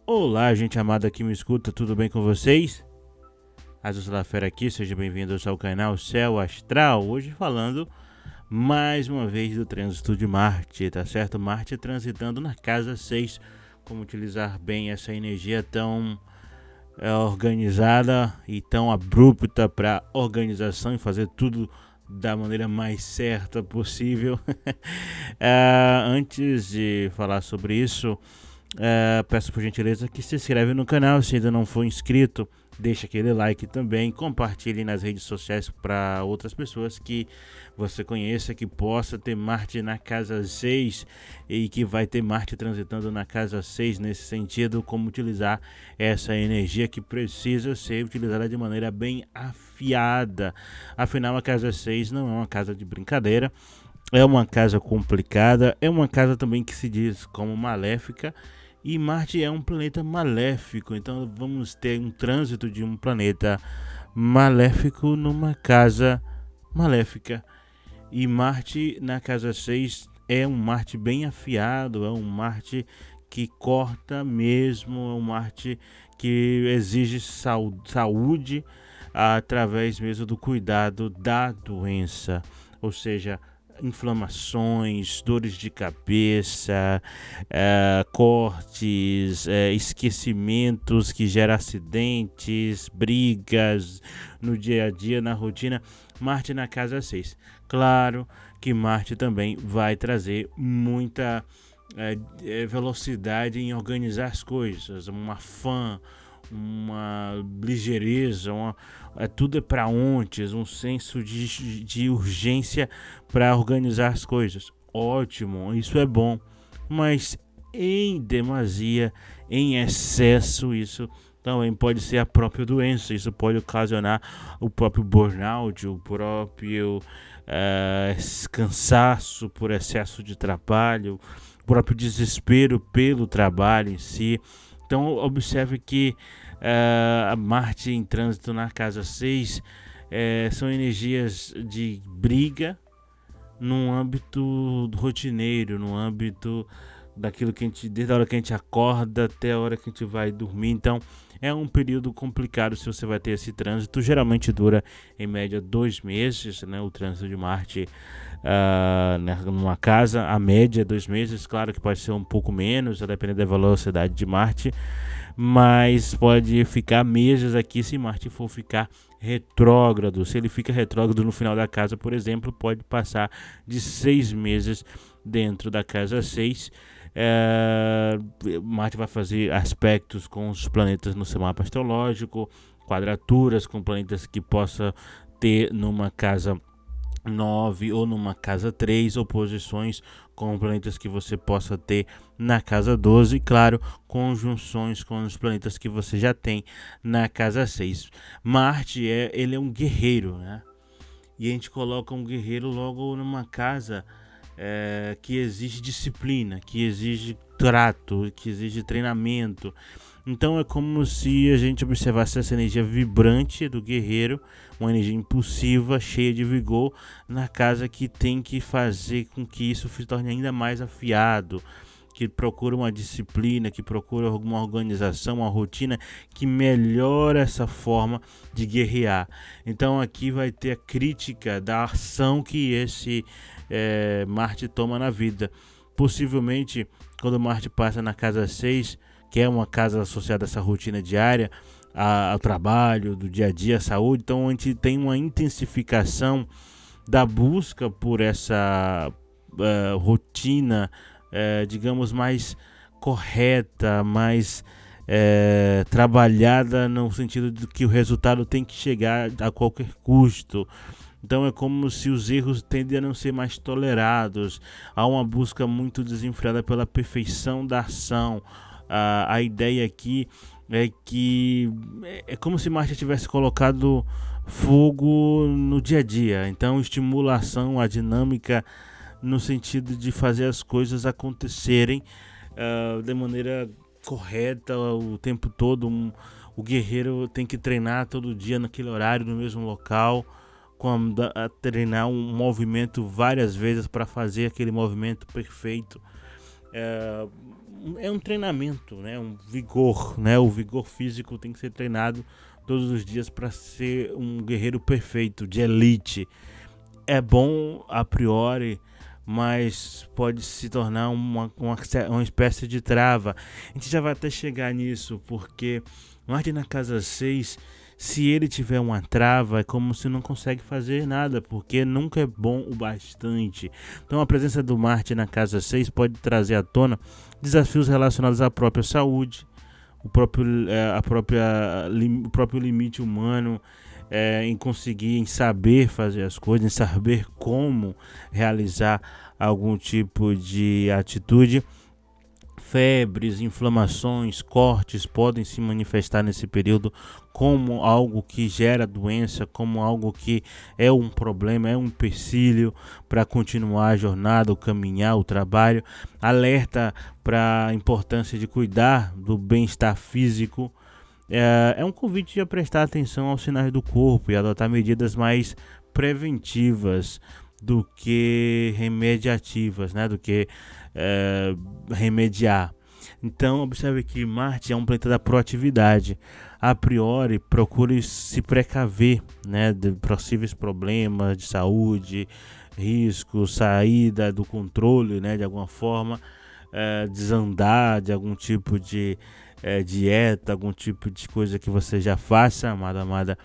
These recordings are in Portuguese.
Olá, gente amada que me escuta, tudo bem com vocês? Azus Lafera aqui, sejam bem-vindos ao canal Céu Astral. Hoje falando mais uma vez do trânsito de Marte, tá certo? Marte transitando na casa 6, como utilizar bem essa energia tão organizada e tão abrupta para organização e fazer tudo da maneira mais certa possível. Antes de falar sobre isso, peço por gentileza que se inscreve no canal se ainda não for inscrito, deixa aquele like também, compartilhe nas redes sociais para outras pessoas que você conheça, que possa ter Marte na casa 6 e que vai ter Marte transitando na casa 6 nesse sentido, como utilizar essa energia que precisa ser utilizada de maneira bem afiada. Afinal, a casa 6 não é uma casa de brincadeira, é uma casa complicada, é uma casa também que se diz como maléfica. E Marte é um planeta maléfico, então vamos ter um trânsito de um planeta maléfico numa casa maléfica. E Marte na casa 6 é um Marte bem afiado, é um Marte que corta mesmo, é um Marte que exige saúde através mesmo do cuidado da doença, ou seja, inflamações, dores de cabeça, cortes, esquecimentos que geram acidentes, brigas no dia a dia, na rotina. Marte na casa 6. Claro que Marte também vai trazer muita velocidade em organizar as coisas, um afã, uma ligeireza, tudo é para ontem, um senso de urgência para organizar as coisas. Ótimo, isso é bom, mas em demasia, em excesso, isso também pode ser a própria doença. Isso pode ocasionar o próprio burnout, o próprio cansaço por excesso de trabalho, o próprio desespero pelo trabalho em si. Então observe que a Marte em trânsito na casa 6 são energias de briga num âmbito rotineiro, no âmbito daquilo que a gente, desde a hora que a gente acorda até a hora que a gente vai dormir. Então é um período complicado se você vai ter esse trânsito. Geralmente dura em média 2 meses, né? O trânsito de Marte numa casa, a média é 2 meses. Claro que pode ser um pouco menos, a depender da velocidade de Marte, mas pode ficar meses aqui se Marte for ficar retrógrado. Se ele fica retrógrado no final da casa, por exemplo, pode passar de 6 meses dentro da casa 6. Marte vai fazer aspectos com os planetas no seu mapa astrológico, quadraturas com planetas que possa ter numa casa 9 ou numa casa 3, oposições com planetas que você possa ter na casa 12 e, claro, conjunções com os planetas que você já tem na casa 6. Marte ele é um guerreiro, né? E a gente coloca um guerreiro logo numa casa que exige disciplina, que exige trato, que exige treinamento. Então é como se a gente observasse essa energia vibrante do guerreiro, uma energia impulsiva, cheia de vigor, na casa que tem que fazer com que isso se torne ainda mais afiado, que procura uma disciplina, que procura alguma organização, uma rotina que melhora essa forma de guerrear. Então aqui vai ter a crítica da ação que esse Marte toma na vida. Possivelmente, quando Marte passa na casa 6, que é uma casa associada a essa rotina diária, ao trabalho, do dia a dia, à saúde, então a gente tem uma intensificação da busca por essa rotina, digamos, mais correta, mais trabalhada, no sentido de que o resultado tem que chegar a qualquer custo. Então é como se os erros tendem a não ser mais tolerados. Há uma busca muito desenfreada pela perfeição da ação. A ideia aqui é que é como se Marte tivesse colocado fogo no dia a dia. Então estimulação, a dinâmica no sentido de fazer as coisas acontecerem de maneira correta o tempo todo. O guerreiro tem que treinar todo dia naquele horário, no mesmo local, a treinar um movimento várias vezes para fazer aquele movimento perfeito. é um treinamento, né? Um vigor, né? O vigor físico tem que ser treinado todos os dias para ser um guerreiro perfeito, de elite. É bom a priori, mas pode se tornar uma espécie de trava. A gente já vai até chegar nisso, porque Marte na casa 6, se ele tiver uma trava, é como se não consegue fazer nada, porque nunca é bom o bastante. Então a presença do Marte na casa 6 pode trazer à tona desafios relacionados à própria saúde, o próprio limite humano, em conseguir, em saber fazer as coisas, em saber como realizar algum tipo de atitude. Febres, inflamações, cortes podem se manifestar nesse período como algo que gera doença, como algo que é um problema, é um empecilho para continuar a jornada, o caminhar, o trabalho. Alerta para a importância de cuidar do bem-estar físico. É um convite a prestar atenção aos sinais do corpo e adotar medidas mais preventivas do que remediativas, né? Do que remediar. Então, observe que Marte é um planeta da proatividade. A priori, procure se precaver, né, de possíveis problemas de saúde, riscos, saída do controle, né, de alguma forma, desandar de algum tipo de dieta, algum tipo de coisa que você já faça, amada.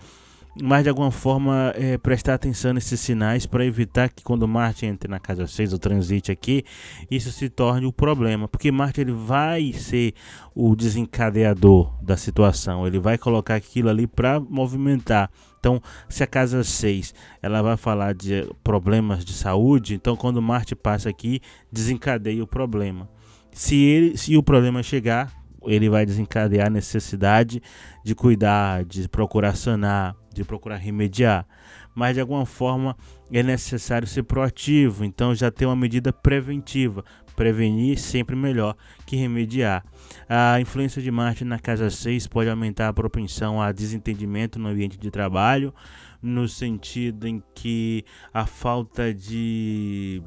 Mas de alguma forma prestar atenção nesses sinais para evitar que quando Marte entre na casa 6 ou transite aqui, isso se torne o problema, porque Marte ele vai ser o desencadeador da situação, ele vai colocar aquilo ali para movimentar. Então, se a casa 6 ela vai falar de problemas de saúde, então quando Marte passa aqui, desencadeia o problema. Se o problema chegar, ele vai desencadear a necessidade de cuidar, de procurar sanar, de procurar remediar. Mas de alguma forma é necessário ser proativo, então já ter uma medida preventiva. Prevenir sempre melhor que remediar. A influência de Marte na casa 6 pode aumentar a propensão a desentendimento no ambiente de trabalho, no sentido em que a falta de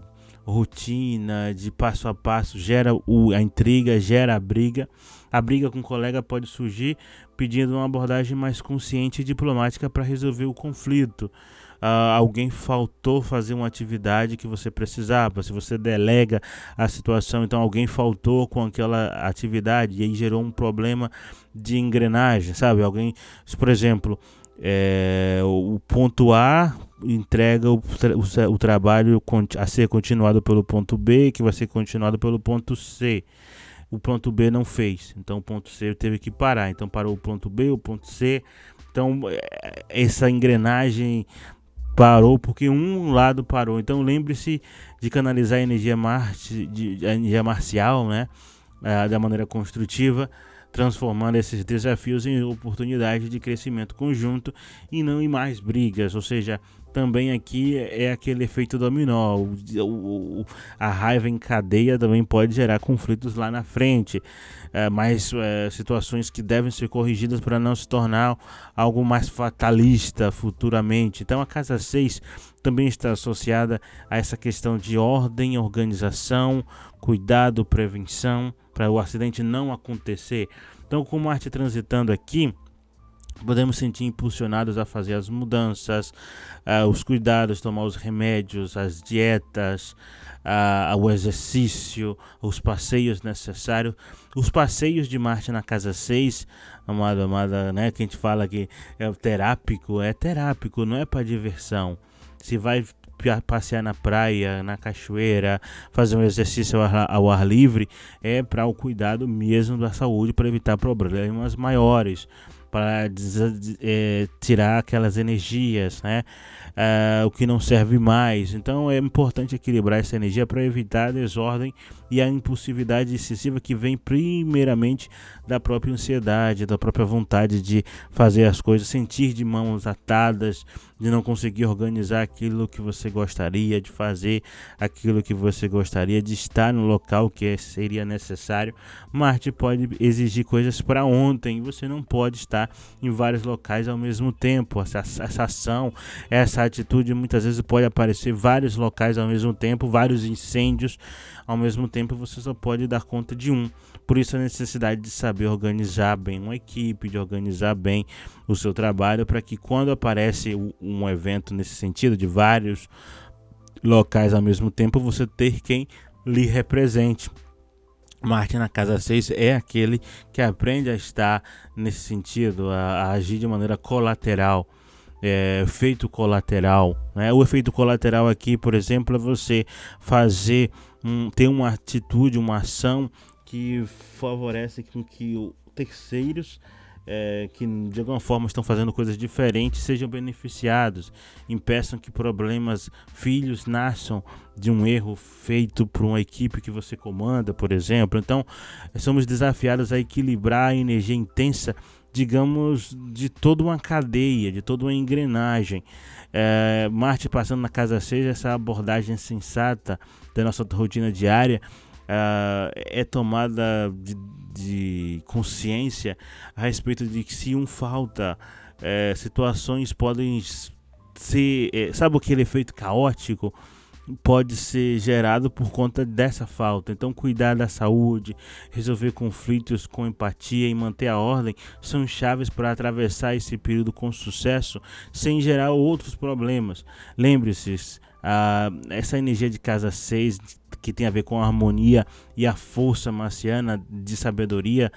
rotina, de passo a passo, gera a intriga, gera a briga. A briga com o colega pode surgir pedindo uma abordagem mais consciente e diplomática para resolver o conflito. Alguém faltou fazer uma atividade que você precisava. Se você delega a situação, então alguém faltou com aquela atividade e aí gerou um problema de engrenagem, sabe? Alguém, por exemplo, o ponto A entrega o trabalho a ser continuado pelo ponto B, que vai ser continuado pelo ponto C. O ponto B não fez, então o ponto C teve que parar. Então parou o ponto B, o ponto C. Então essa engrenagem parou porque um lado parou. Então lembre-se de canalizar a energia a energia marcial, né, da maneira construtiva, transformando esses desafios em oportunidade de crescimento conjunto e não em mais brigas. Ou seja, também aqui é aquele efeito dominó. A raiva em cadeia também pode gerar conflitos lá na frente, mas situações que devem ser corrigidas para não se tornar algo mais fatalista futuramente. Então a casa 6 também está associada a essa questão de ordem, organização, cuidado, prevenção, para o acidente não acontecer. Então, com Marte transitando aqui, podemos sentir impulsionados a fazer as mudanças, os cuidados, tomar os remédios, as dietas, o exercício, os passeios necessários. Os passeios de Marte na casa 6, amada, né, que a gente fala que é terápico, não é para diversão. Se vai passear na praia, na cachoeira, fazer um exercício ao ar livre, é para o cuidado mesmo da saúde, para evitar problemas maiores, para tirar aquelas energias, né? O que não serve mais. Então é importante equilibrar essa energia para evitar a desordem e a impulsividade excessiva que vem primeiramente da própria ansiedade, da própria vontade de fazer as coisas, sentir de mãos atadas, de não conseguir organizar aquilo que você gostaria de fazer, aquilo que você gostaria de estar no local que seria necessário. Marte pode exigir coisas para ontem e você não pode estar estar em vários locais ao mesmo tempo. Essa ação, essa atitude muitas vezes pode aparecer em vários locais ao mesmo tempo, vários incêndios ao mesmo tempo, você só pode dar conta de um. Por isso a necessidade de saber organizar bem uma equipe, de organizar bem o seu trabalho, para que quando aparece um evento nesse sentido, de vários locais ao mesmo tempo, você ter quem lhe represente. Marte na casa 6 é aquele que aprende a estar nesse sentido, a agir de maneira colateral, efeito colateral, né? O efeito colateral aqui, por exemplo, é você ter uma atitude, uma ação que favorece com que terceiros que de alguma forma estão fazendo coisas diferentes sejam beneficiados, impeçam que filhos nasçam de um erro feito por uma equipe que você comanda, por exemplo. Então, somos desafiados a equilibrar a energia intensa, digamos, de toda uma cadeia, de toda uma engrenagem. Marte passando na casa 6, essa abordagem sensata da nossa rotina diária é tomada de consciência a respeito de que se um falta, situações podem ser, sabe aquele efeito caótico? Pode ser gerado por conta dessa falta. Então, cuidar da saúde, resolver conflitos com empatia e manter a ordem são chaves para atravessar esse período com sucesso, sem gerar outros problemas. Lembre-se, essa energia de casa 6, que tem a ver com a harmonia e a força marciana de sabedoria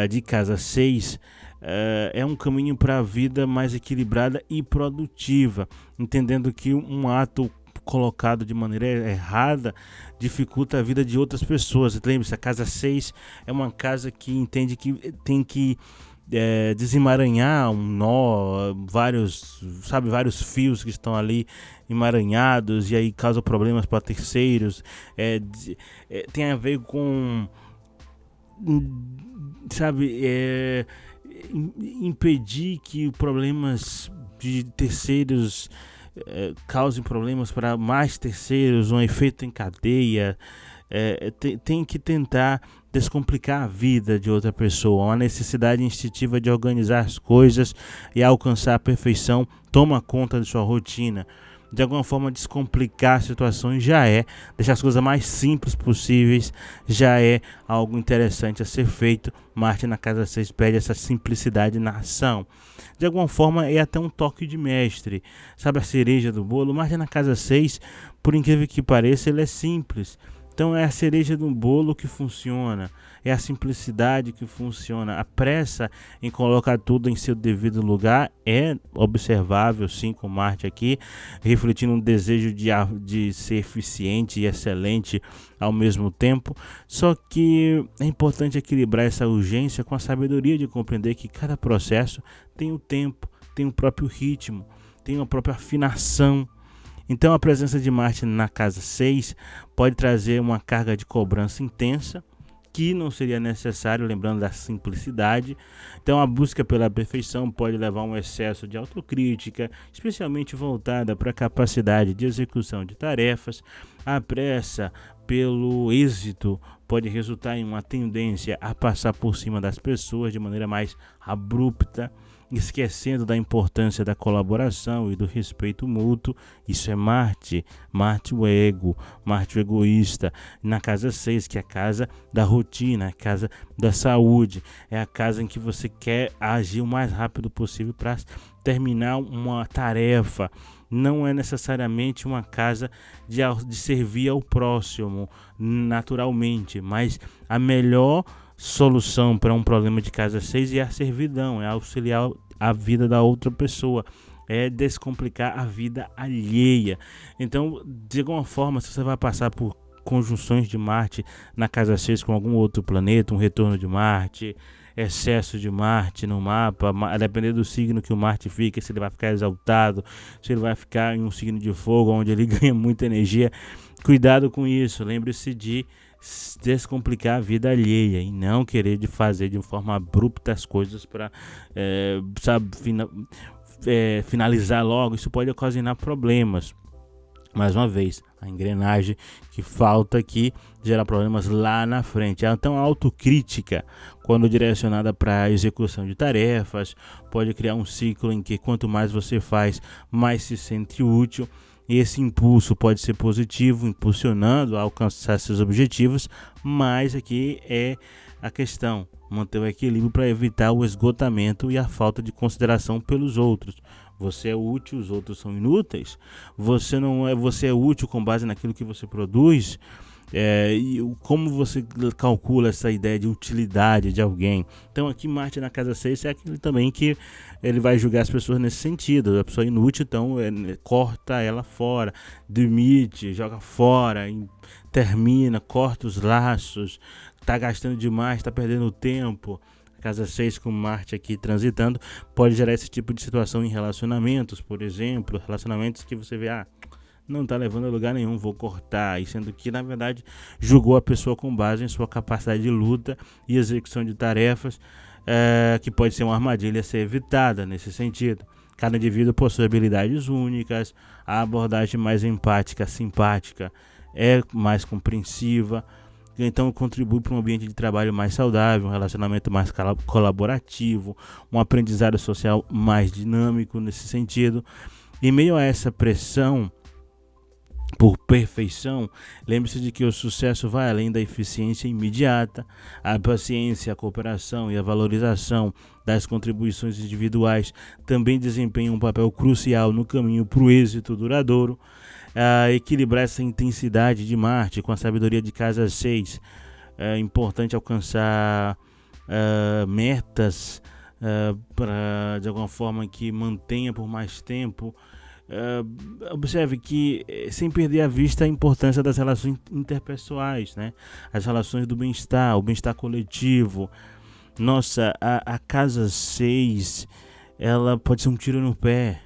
de casa 6, é um caminho para a vida mais equilibrada e produtiva, entendendo que um ato colocado de maneira errada dificulta a vida de outras pessoas. Lembre-se, a casa 6 é uma casa que entende que tem que desemaranhar um nó, vários fios que estão ali emaranhados, e aí causa problemas para terceiros. Tem a ver com, impedir que problemas de terceiros causem problemas para mais terceiros, um efeito em cadeia. Tem que tentar descomplicar a vida de outra pessoa. Uma necessidade instintiva de organizar as coisas e alcançar a perfeição toma conta de sua rotina. De alguma forma, descomplicar situações deixar as coisas mais simples possíveis, já é algo interessante a ser feito. Marte na casa 6 pede essa simplicidade na ação. De alguma forma, é até um toque de mestre. Sabe a cereja do bolo? Marte na casa 6, por incrível que pareça, ele é simples. Então é a cereja do bolo que funciona, é a simplicidade que funciona. A pressa em colocar tudo em seu devido lugar é observável, sim, com Marte aqui, refletindo um desejo de ser eficiente e excelente ao mesmo tempo. Só que é importante equilibrar essa urgência com a sabedoria de compreender que cada processo tem o tempo, tem o próprio ritmo, tem a própria afinação. Então a presença de Marte na casa 6 pode trazer uma carga de cobrança intensa, que não seria necessário, lembrando da simplicidade. Então a busca pela perfeição pode levar a um excesso de autocrítica, especialmente voltada para a capacidade de execução de tarefas. A pressa pelo êxito pode resultar em uma tendência a passar por cima das pessoas de maneira mais abrupta, esquecendo da importância da colaboração e do respeito mútuo. Isso é Marte o ego, Marte o egoísta. Na casa 6, que é a casa da rotina, a casa da saúde, é a casa em que você quer agir o mais rápido possível para terminar uma tarefa. Não é necessariamente uma casa de servir ao próximo naturalmente, mas a melhor solução para um problema de casa 6 é a servidão, é auxiliar a vida da outra pessoa, é descomplicar a vida alheia. Então, de alguma forma, se você vai passar por conjunções de Marte na casa 6 com algum outro planeta, um retorno de Marte, excesso de Marte no mapa, a depender do signo que o Marte fica, se ele vai ficar exaltado, se ele vai ficar em um signo de fogo, onde ele ganha muita energia, cuidado com isso. Lembre-se de descomplicar a vida alheia e não querer de fazer de forma abrupta as coisas para finalizar logo. Isso pode ocasionar problemas. Mais uma vez, a engrenagem que falta aqui gera problemas lá na frente. Então, a autocrítica, quando direcionada para a execução de tarefas, pode criar um ciclo em que quanto mais você faz, mais se sente útil. E esse impulso pode ser positivo, impulsionando a alcançar seus objetivos, mas aqui é a questão, manter o equilíbrio para evitar o esgotamento e a falta de consideração pelos outros. Você é útil, os outros são inúteis. Você não é, você é útil com base naquilo que você produz. E como você calcula essa ideia de utilidade de alguém? Então aqui Marte na casa 6 é aquele também que ele vai julgar as pessoas nesse sentido. A pessoa inútil, então corta ela fora, demite, joga fora, termina, corta os laços, tá gastando demais, tá perdendo tempo. Casa 6 com Marte aqui transitando pode gerar esse tipo de situação em relacionamentos, por exemplo, relacionamentos que você vê, não tá levando a lugar nenhum, vou cortar, e sendo que na verdade julgou a pessoa com base em sua capacidade de luta e execução de tarefas, que pode ser uma armadilha a ser evitada nesse sentido. Cada indivíduo possui habilidades únicas, a abordagem mais empática, simpática, é mais compreensiva, então contribui para um ambiente de trabalho mais saudável, um relacionamento mais colaborativo, um aprendizado social mais dinâmico nesse sentido. Em meio a essa pressão por perfeição, lembre-se de que o sucesso vai além da eficiência imediata. A paciência, a cooperação e a valorização das contribuições individuais também desempenham um papel crucial no caminho para o êxito duradouro. Equilibrar essa intensidade de Marte com a sabedoria de casa 6. É importante alcançar metas para de alguma forma que mantenha por mais tempo. Observe que sem perder a vista a importância das relações interpessoais, né? As relações do bem-estar, o bem-estar coletivo. Nossa, a casa 6 ela pode ser um tiro no pé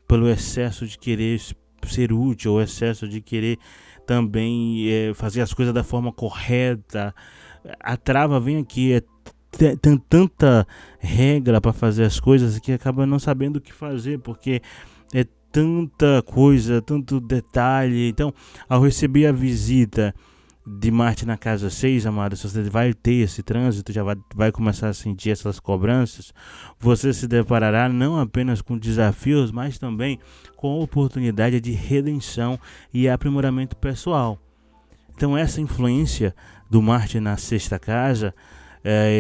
pelo excesso de querer ser útil, o excesso de querer também fazer as coisas da forma correta. A trava vem aqui, tem tanta regra para fazer as coisas que acaba não sabendo o que fazer, porque é tanta coisa, tanto detalhe. Então, ao receber a visita de Marte na casa 6, amado, se você vai ter esse trânsito, já vai começar a sentir essas cobranças, você se deparará não apenas com desafios, mas também com a oportunidade de redenção e aprimoramento pessoal. Então essa influência do Marte na sexta casa,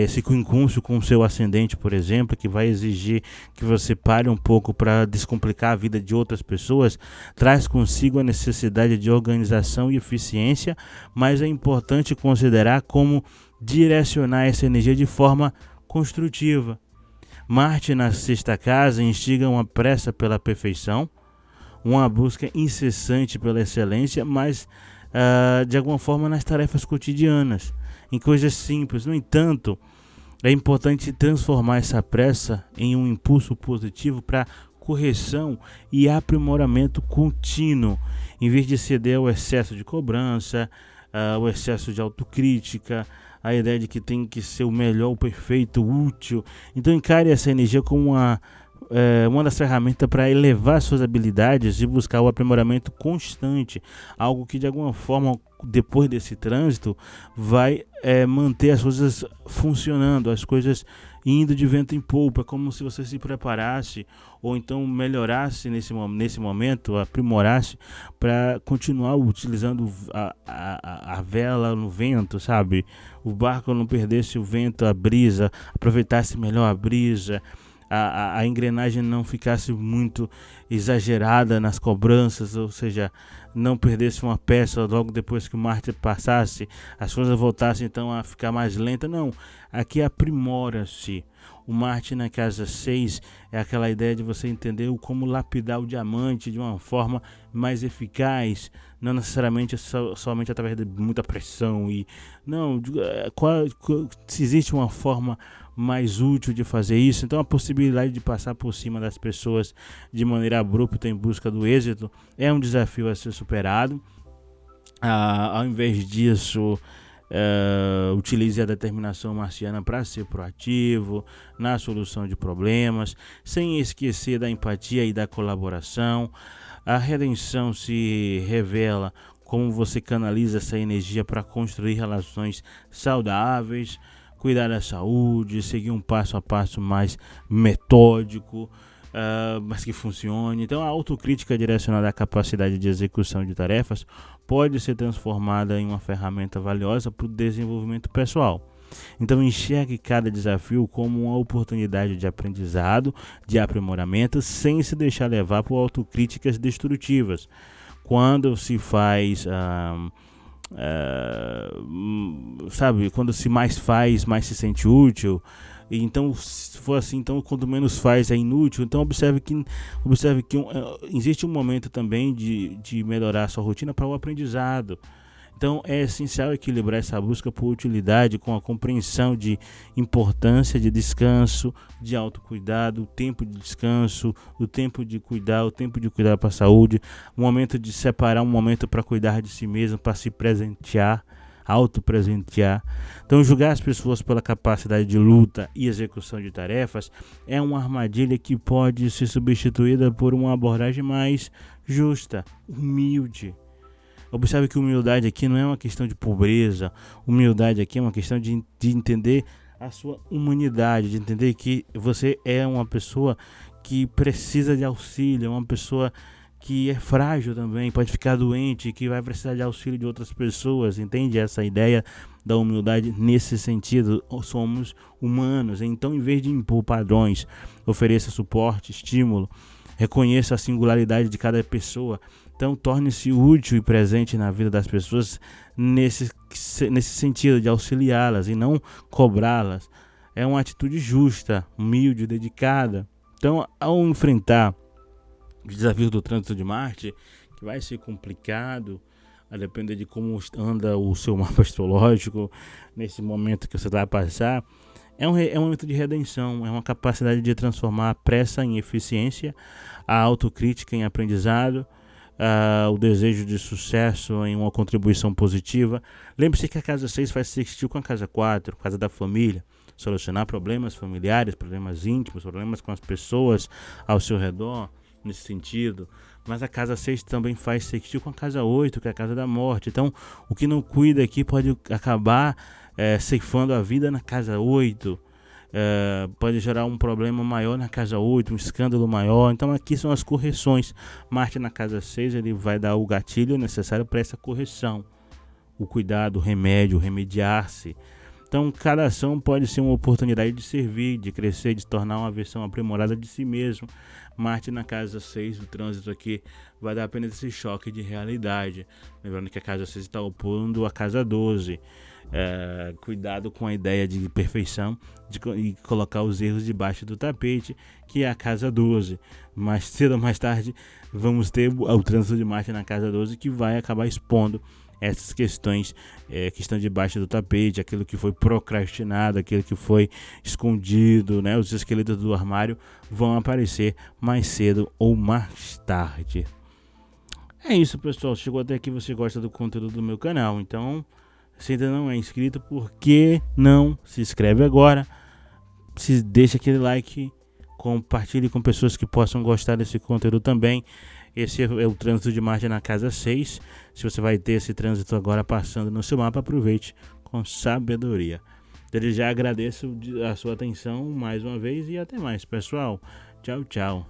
esse quincúncio com o seu ascendente, por exemplo, que vai exigir que você pare um pouco para descomplicar a vida de outras pessoas, traz consigo a necessidade de organização e eficiência, mas é importante considerar como direcionar essa energia de forma construtiva. Marte na sexta casa instiga uma pressa pela perfeição, uma busca incessante pela excelência, mas de alguma forma nas tarefas cotidianas, em coisas simples. No entanto, é importante transformar essa pressa em um impulso positivo para correção e aprimoramento contínuo, em vez de ceder ao excesso de cobrança, ao excesso de autocrítica, a ideia de que tem que ser o melhor, o perfeito, o útil. Então encare essa energia como uma das ferramentas para elevar suas habilidades e buscar o aprimoramento constante, algo que de alguma forma depois desse trânsito vai manter as coisas funcionando, as coisas indo de vento em polpa, como se você se preparasse ou então melhorasse nesse momento, aprimorasse para continuar utilizando a vela no vento, sabe? O barco não perdesse o vento, a brisa, aproveitasse melhor a brisa, a engrenagem não ficasse muito exagerada nas cobranças, ou seja, não perdesse uma peça logo depois que o Marte passasse, as coisas voltassem então a ficar mais lenta. Não, aqui aprimora-se. O Marte na casa 6 é aquela ideia de você entender como lapidar o diamante de uma forma mais eficaz, não necessariamente somente através de muita pressão. E não, se existe uma forma mais útil de fazer isso, então a possibilidade de passar por cima das pessoas de maneira abrupta em busca do êxito é um desafio a ser superado. Ao invés disso, utilize a determinação marciana para ser proativo na solução de problemas, sem esquecer da empatia e da colaboração. A redenção se revela como você canaliza essa energia para construir relações saudáveis, cuidar da saúde, seguir um passo a passo mais metódico, mas que funcione. Então, a autocrítica direcionada à capacidade de execução de tarefas pode ser transformada em uma ferramenta valiosa para o desenvolvimento pessoal. Então, enxergue cada desafio como uma oportunidade de aprendizado, de aprimoramento, sem se deixar levar por autocríticas destrutivas. Quando se faz, quando se mais faz, mais se sente útil. Então, se for assim, então quanto menos faz é inútil. Então observe que existe um momento também de melhorar a sua rotina para o aprendizado. Então é essencial equilibrar essa busca por utilidade com a compreensão de importância de descanso, de autocuidado, o tempo de descanso, o tempo de cuidar para a saúde, o momento de separar um momento para cuidar de si mesmo, para se presentear, autopresentear. Então, julgar as pessoas pela capacidade de luta e execução de tarefas é uma armadilha que pode ser substituída por uma abordagem mais justa, humilde. Observe que humildade aqui não é uma questão de pobreza, humildade aqui é uma questão de entender a sua humanidade, de entender que você é uma pessoa que precisa de auxílio, é uma pessoa que é frágil também, pode ficar doente, que vai precisar de auxílio de outras pessoas, entende essa ideia da humildade nesse sentido? Somos humanos, então em vez de impor padrões, ofereça suporte, estímulo, reconheça a singularidade de cada pessoa. Então torne-se útil e presente na vida das pessoas nesse sentido de auxiliá-las e não cobrá-las. É uma atitude justa, humilde, dedicada. Então, ao enfrentar o desafio do trânsito de Marte, que vai ser complicado, a depender de como anda o seu mapa astrológico nesse momento que você vai passar, é um momento de redenção, é uma capacidade de transformar a pressa em eficiência, a autocrítica em aprendizado, o desejo de sucesso em uma contribuição positiva. Lembre-se que a casa 6 faz sextil com a casa 4, casa da família, solucionar problemas familiares, problemas íntimos, problemas com as pessoas ao seu redor, nesse sentido. Mas a casa 6 também faz sextil com a casa 8, que é a casa da morte. Então, o que não cuida aqui pode acabar ceifando a vida na casa 8. Pode gerar um problema maior na casa 8, um escândalo maior. Então aqui são as correções. Marte na casa 6, ele vai dar o gatilho necessário para essa correção, o cuidado, o remédio, o remediar-se. Então cada ação pode ser uma oportunidade de servir, de crescer, de se tornar uma versão aprimorada de si mesmo. Marte na casa 6, o trânsito aqui vai dar apenas esse choque de realidade. Lembrando que a casa 6 está opondo a casa 12. Cuidado com a ideia de perfeição e colocar os erros debaixo do tapete, que é a casa 12. Mais cedo ou mais tarde vamos ter o trânsito de Marte na casa 12, que vai acabar expondo essas questões que estão debaixo do tapete, aquilo que foi procrastinado, aquilo que foi escondido, né? Os esqueletos do armário vão aparecer mais cedo ou mais tarde. É isso, pessoal. Chegou até aqui, você gosta do conteúdo do meu canal, então se ainda não é inscrito, por que não se inscreve agora? Se deixa aquele like, compartilhe com pessoas que possam gostar desse conteúdo também. Esse é o trânsito de Marte na casa 6. Se você vai ter esse trânsito agora passando no seu mapa, aproveite com sabedoria. Desde já agradeço a sua atenção mais uma vez e até mais, pessoal. Tchau, tchau.